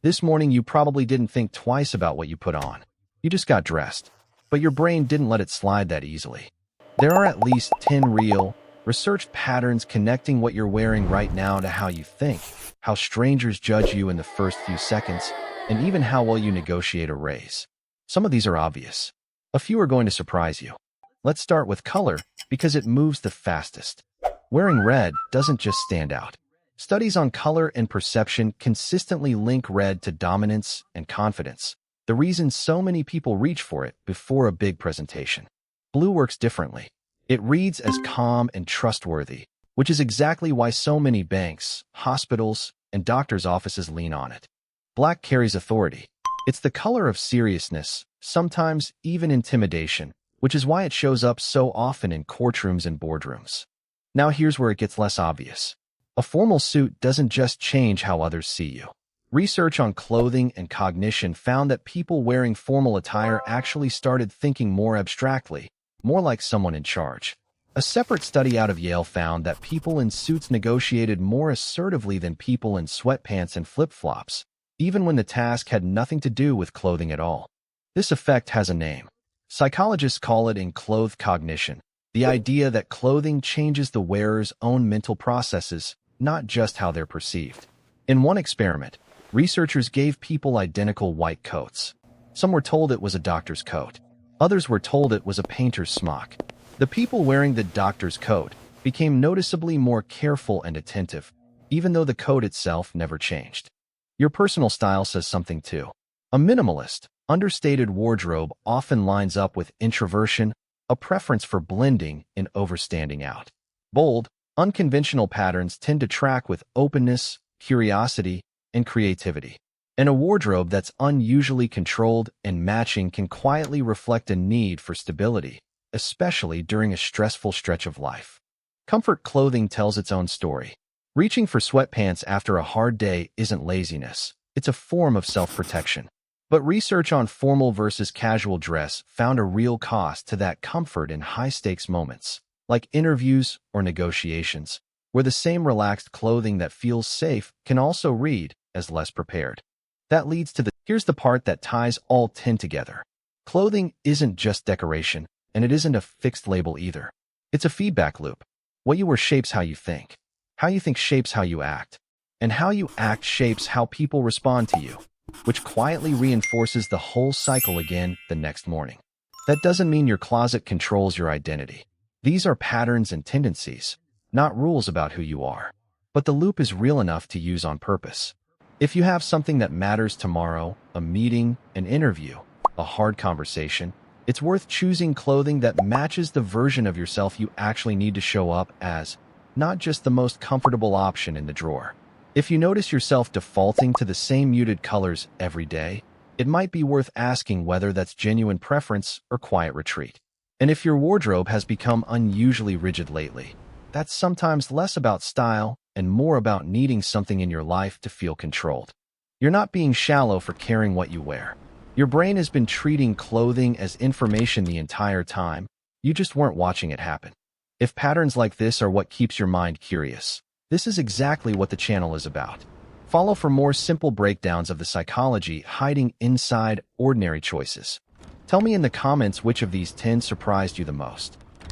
This morning you probably didn't think twice about what you put on. You just got dressed. But your brain didn't let it slide that easily. There are at least 10 real, researched patterns connecting what you're wearing right now to how you think, how strangers judge you in the first few seconds, and even how well you negotiate a raise. Some of these are obvious. A few are going to surprise you. Let's start with color, because it moves the fastest. Wearing red doesn't just stand out. Studies on color and perception consistently link red to dominance and confidence, the reason so many people reach for it before a big presentation. Blue works differently. It reads as calm and trustworthy, which is exactly why so many banks, hospitals, and doctors' offices lean on it. Black carries authority. It's the color of seriousness, sometimes even intimidation, which is why it shows up so often in courtrooms and boardrooms. Now here's where it gets less obvious. A formal suit doesn't just change how others see you. Research on clothing and cognition found that people wearing formal attire actually started thinking more abstractly, more like someone in charge. A separate study out of Yale found that people in suits negotiated more assertively than people in sweatpants and flip-flops, even when the task had nothing to do with clothing at all. This effect has a name. Psychologists call it enclothed cognition, the idea that clothing changes the wearer's own mental processes, not just how they're perceived. In one experiment, researchers gave people identical white coats. Some were told it was a doctor's coat. Others were told it was a painter's smock. The people wearing the doctor's coat became noticeably more careful and attentive, even though the coat itself never changed. Your personal style says something too. A minimalist, understated wardrobe often lines up with introversion, a preference for blending and overstanding out. Bold, unconventional patterns tend to track with openness, curiosity, and creativity. And a wardrobe that's unusually controlled and matching can quietly reflect a need for stability, especially during a stressful stretch of life. Comfort clothing tells its own story. Reaching for sweatpants after a hard day isn't laziness. It's a form of self-protection. But research on formal versus casual dress found a real cost to that comfort in high-stakes moments, like interviews or negotiations, where the same relaxed clothing that feels safe can also read as less prepared. That leads to here's the part that ties all 10 together. Clothing isn't just decoration, and it isn't a fixed label either. It's a feedback loop. What you wear shapes how you think. How you think shapes how you act. And how you act shapes how people respond to you, which quietly reinforces the whole cycle again the next morning. That doesn't mean your closet controls your identity. These are patterns and tendencies, not rules about who you are. But the loop is real enough to use on purpose. If you have something that matters tomorrow, a meeting, an interview, a hard conversation, it's worth choosing clothing that matches the version of yourself you actually need to show up as, not just the most comfortable option in the drawer. If you notice yourself defaulting to the same muted colors every day, it might be worth asking whether that's genuine preference or quiet retreat. And if your wardrobe has become unusually rigid lately, that's sometimes less about style and more about needing something in your life to feel controlled. You're not being shallow for caring what you wear. Your brain has been treating clothing as information the entire time. You just weren't watching it happen. If patterns like this are what keeps your mind curious, this is exactly what the channel is about. Follow for more simple breakdowns of the psychology hiding inside ordinary choices. Tell me in the comments which of these 10 surprised you the most.